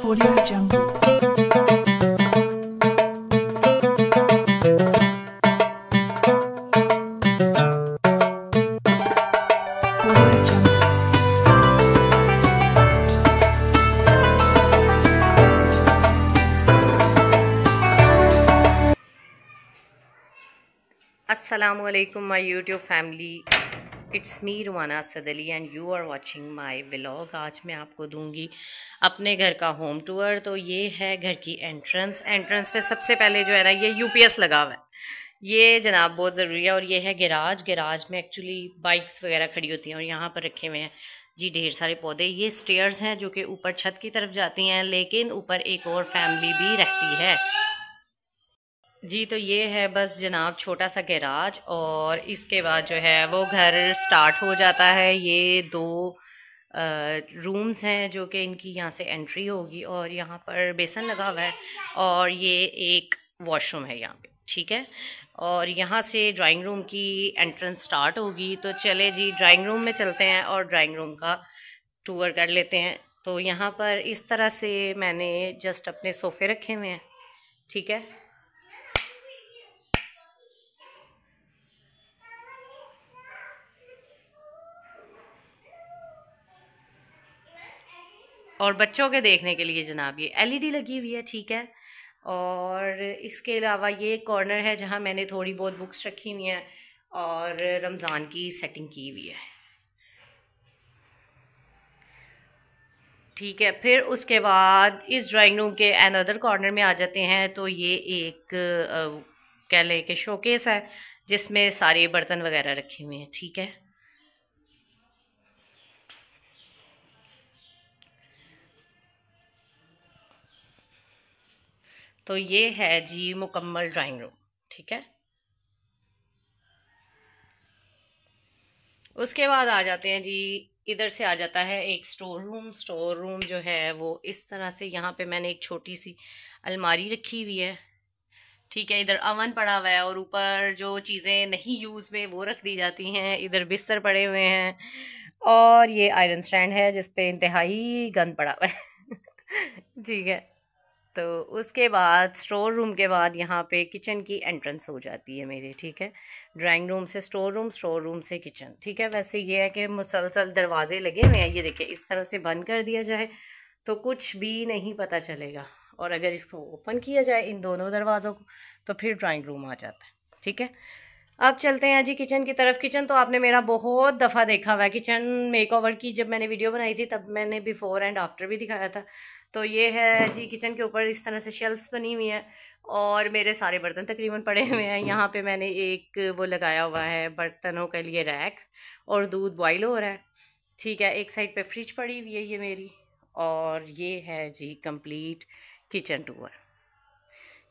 Audio Jungle. Audio Jungle. Assalamualaikum my YouTube family, it's me Rumana Asad Ali and you are watching my vlog. आज मैं आपको दूंगी अपने घर का होम टूर। तो ये है घर की एंट्रेंस पे सबसे पहले जो है ना ये यूपीएस लगा हुआ है, ये जनाब बहुत ज़रूरी है। और ये है गैराज में एक्चुअली बाइक्स वगैरह खड़ी होती हैं और यहाँ पर रखे हुए हैं जी ढेर सारे पौधे। ये स्टेयर्स हैं जो कि ऊपर छत की तरफ जाती हैं, लेकिन ऊपर एक और फैमिली भी रहती है जी। तो ये है बस जनाब छोटा सा गैराज, और इसके बाद जो है वो घर स्टार्ट हो जाता है। ये दो रूम्स हैं जो कि इनकी यहाँ से एंट्री होगी, और यहाँ पर बेसन लगा हुआ है, और ये एक वॉशरूम है यहाँ पे, ठीक है। और यहाँ से ड्राइंग रूम की एंट्रेंस स्टार्ट होगी। तो चले जी ड्राइंग रूम में चलते हैं और ड्राइंग रूम का टूर कर लेते हैं। तो यहाँ पर इस तरह से मैंने जस्ट अपने सोफ़े रखे हुए हैं, ठीक है। और बच्चों के देखने के लिए जनाब ये एलईडी लगी हुई है, ठीक है। और इसके अलावा ये कॉर्नर है जहाँ मैंने थोड़ी बहुत बुक्स रखी हुई हैं और रमज़ान की सेटिंग की हुई है, ठीक है। फिर उसके बाद इस ड्राइंग रूम के अनदर कॉर्नर में आ जाते हैं। तो ये एक कह लें कि शोकेस है जिसमें सारे बर्तन वगैरह रखे हुए हैं, ठीक है। तो ये है जी मुकम्मल ड्राइंग रूम, ठीक है। उसके बाद आ जाते हैं जी, इधर से आ जाता है एक स्टोर रूम जो है वो इस तरह से। यहाँ पे मैंने एक छोटी सी अलमारी रखी हुई है, ठीक है। इधर अवन पड़ा हुआ है और ऊपर जो चीज़ें नहीं यूज़ में वो रख दी जाती हैं। इधर बिस्तर पड़े हुए हैं, और ये आयरन स्टैंड है जिस पे इंतहाई गंद पड़ा हुआ है ठीक है। तो उसके बाद स्टोर रूम के बाद यहाँ पे किचन की एंट्रेंस हो जाती है मेरे, ठीक है। ड्राइंग रूम से स्टोर रूम से किचन, ठीक है। वैसे ये है कि मुसलसल दरवाजे लगे हुए हैं, ये देखिए इस तरह से बंद कर दिया जाए तो कुछ भी नहीं पता चलेगा, और अगर इसको ओपन किया जाए इन दोनों दरवाज़ों को तो फिर ड्राइंग रूम आ जाता है, ठीक है। अब चलते हैं जी किचन की तरफ। किचन तो आपने मेरा बहुत दफ़ा देखा हुआ है। किचन मेकओवर की जब मैंने वीडियो बनाई थी तब मैंने बिफ़ोर एंड आफ्टर भी दिखाया था। तो ये है जी किचन के ऊपर इस तरह से शेल्फ्स बनी हुई हैं, और मेरे सारे बर्तन तकरीबन पड़े हुए हैं। यहाँ पे मैंने एक वो लगाया हुआ है बर्तनों के लिए रैक, और दूध बॉयल हो रहा है, ठीक है। एक साइड पे फ्रिज पड़ी हुई है ये मेरी, और ये है जी कंप्लीट किचन टूर।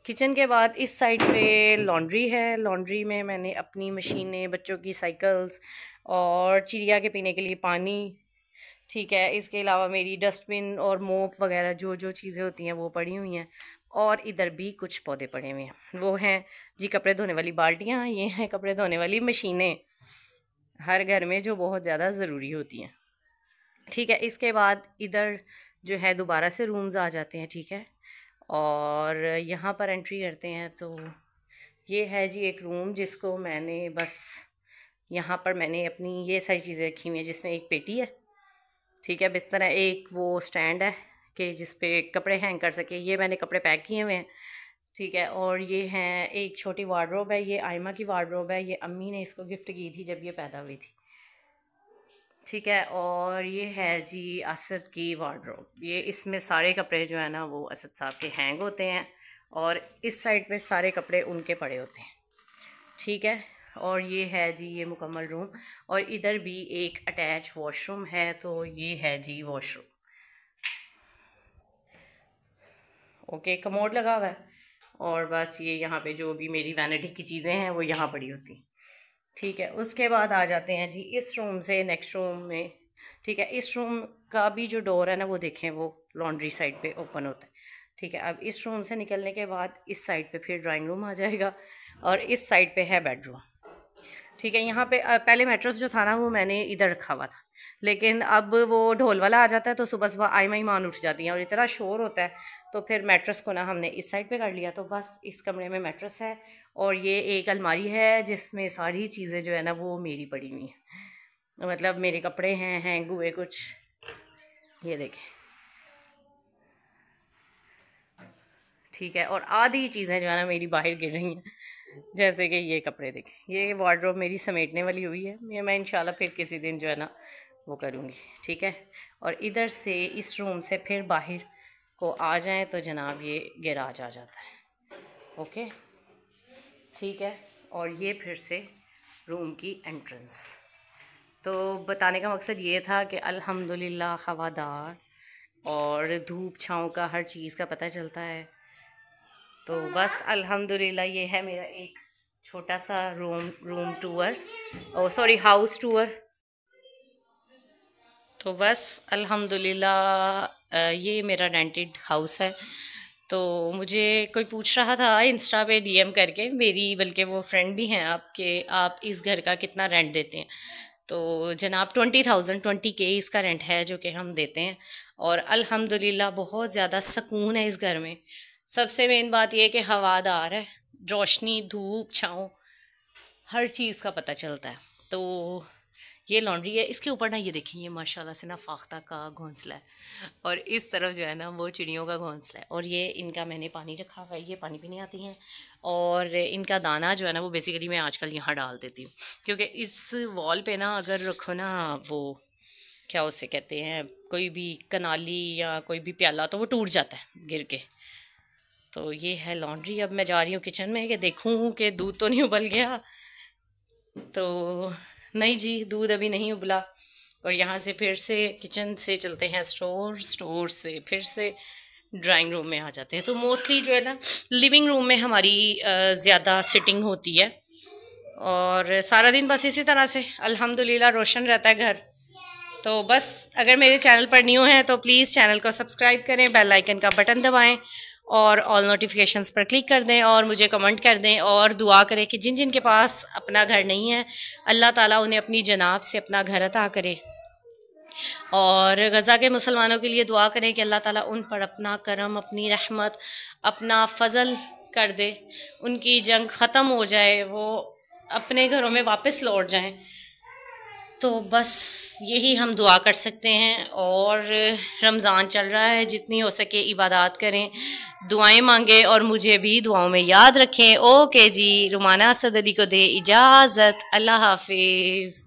किचन के बाद इस साइड पे लॉन्ड्री है। लॉन्ड्री में मैंने अपनी मशीनें, बच्चों की साइकिल्स, और चिड़िया के पीने के लिए पानी, ठीक है। इसके अलावा मेरी डस्टबिन और मोप वगैरह जो जो चीज़ें होती हैं वो पड़ी हुई हैं। और इधर भी कुछ पौधे पड़े हुए हैं, वो हैं जी कपड़े धोने वाली बाल्टियाँ, ये हैं कपड़े धोने वाली मशीनें, हर घर में जो बहुत ज़्यादा ज़रूरी होती हैं, ठीक है। इसके बाद इधर जो है दोबारा से रूम्स आ जाते हैं, ठीक है। और यहाँ पर एंट्री करते हैं तो ये है जी एक रूम जिसको मैंने बस यहाँ पर मैंने अपनी ये सारी चीज़ें रखी हुई हैं, जिसमें एक पेटी है, ठीक है। बिस्तर है, एक वो स्टैंड है कि जिस पे कपड़े हैंग कर सके, ये मैंने कपड़े पैक किए हुए हैं, ठीक है। और ये हैं एक छोटी वार्डरोब है, ये आयमा की वार्डरोब है, ये अम्मी ने इसको गिफ्ट की थी जब ये पैदा हुई थी, ठीक है। और ये है जी असद की वार्डरोब, ये इसमें सारे कपड़े जो है ना वो असद साहब के हैंग होते हैं, और इस साइड पे सारे कपड़े उनके पड़े होते हैं, ठीक है। और ये है जी ये मुकम्मल रूम, और इधर भी एक अटैच वॉशरूम है। तो ये है जी वॉशरूम, ओके। कमोड लगा हुआ है, और बस ये यहाँ पे जो भी मेरी वैनिटी की चीज़ें हैं वो यहाँ पड़ी होती हैं, ठीक है। उसके बाद आ जाते हैं जी इस रूम से नेक्स्ट रूम में, ठीक है। इस रूम का भी जो डोर है ना वो देखें वो लॉन्ड्री साइड पे ओपन होता है, ठीक है। अब इस रूम से निकलने के बाद इस साइड पे फिर ड्राइंग रूम आ जाएगा, और इस साइड पे है बेडरूम। ठीक है। यहाँ पे पहले मैट्रेस जो था ना वो मैंने इधर रखा हुआ था, लेकिन अब वो ढोल वाला आ जाता है तो सुबह सुबह आई माई मान उठ जाती हैं और इतना शोर होता है, तो फिर मैट्रेस को ना हमने इस साइड पे कर लिया। तो बस इस कमरे में मैट्रेस है और ये एक अलमारी है जिसमें सारी चीज़ें जो है ना वो मेरी पड़ी हुई हैं, मतलब मेरे कपड़े हैं हैंग हुए कुछ, ये देखें, ठीक है। और आधी चीज़ें जो है ना मेरी बाहर गिर रही हैं, जैसे कि ये कपड़े देखें, ये वार्डरोब मेरी समेटने वाली हुई है, ये मैं इंशाल्लाह फिर किसी दिन जो है ना वो करूँगी, ठीक है। और इधर से इस रूम से फिर बाहर को आ जाएं तो जनाब ये गैराज आ जाता है, ओके, ठीक है। और ये फिर से रूम की एंट्रेंस। तो बताने का मकसद ये था कि अल्हम्दुलिल्लाह हवादार और धूप छाँव का हर चीज़ का पता चलता है। तो बस अल्हम्दुलिल्लाह ये है मेरा एक छोटा सा रूम टूर, ओ सॉरी हाउस टूर। तो बस अल्हम्दुलिल्लाह ये मेरा रेंटेड हाउस है। तो मुझे कोई पूछ रहा था इंस्टा पे डीएम करके, मेरी बल्कि वो फ्रेंड भी हैं आपके, आप इस घर का कितना रेंट देते हैं? तो जनाब 20,000 इसका रेंट है जो कि हम देते हैं। और अल्हम्दुलिल्लाह बहुत ज़्यादा सुकून है इस घर में। सबसे मेन बात यह है कि हवादार है, रोशनी धूप छाँव हर चीज़ का पता चलता है। तो ये लॉन्ड्री है, इसके ऊपर ना ये देखें, ये माशाल्लाह से ना फाख्ता का घोंसला है और इस तरफ जो है ना वो चिड़ियों का घोंसला है। और ये इनका मैंने पानी रखा हुआ है, ये पानी पीने आती हैं और इनका दाना जो है ना वो बेसिकली मैं आजकल यहाँ डाल देती हूँ, क्योंकि इस वॉल पे ना अगर रखो ना वो क्या उसे कहते हैं, कोई भी कनाली या कोई भी प्याला तो वो टूट जाता है गिर के। तो ये है लॉन्ड्री। अब मैं जा रही हूँ किचन में कि देखूँ कि दूध तो नहीं उबल गया। तो नहीं जी, दूध अभी नहीं उबला। और यहाँ से फिर से किचन से चलते हैं स्टोर से फिर से ड्राइंग रूम में आ जाते हैं। तो मोस्टली जो है ना लिविंग रूम में हमारी ज़्यादा सिटिंग होती है और सारा दिन बस इसी तरह से अल्हम्दुलिल्लाह रोशन रहता है घर। तो बस अगर मेरे चैनल पर न्यू हैं तो प्लीज़ चैनल को सब्सक्राइब करें, बेल आइकन का बटन दबाएं और ऑल नोटिफिकेशंस पर क्लिक कर दें और मुझे कमेंट कर दें और दुआ करें कि जिन जिन के पास अपना घर नहीं है अल्लाह ताला उन्हें अपनी जनाब से अपना घर अता करे। और गज़ा के मुसलमानों के लिए दुआ करें कि अल्लाह ताला उन पर अपना करम, अपनी रहमत, अपना फ़ज़ल कर दे, उनकी जंग ख़त्म हो जाए, वो अपने घरों में वापस लौट जाएं। तो बस यही हम दुआ कर सकते हैं। और रमज़ान चल रहा है, जितनी हो सके इबादत करें, दुआएं मांगे और मुझे भी दुआओं में याद रखें। ओके जी, रुमाना असद अली को दे इजाज़त, अल्लाह हाफिज़।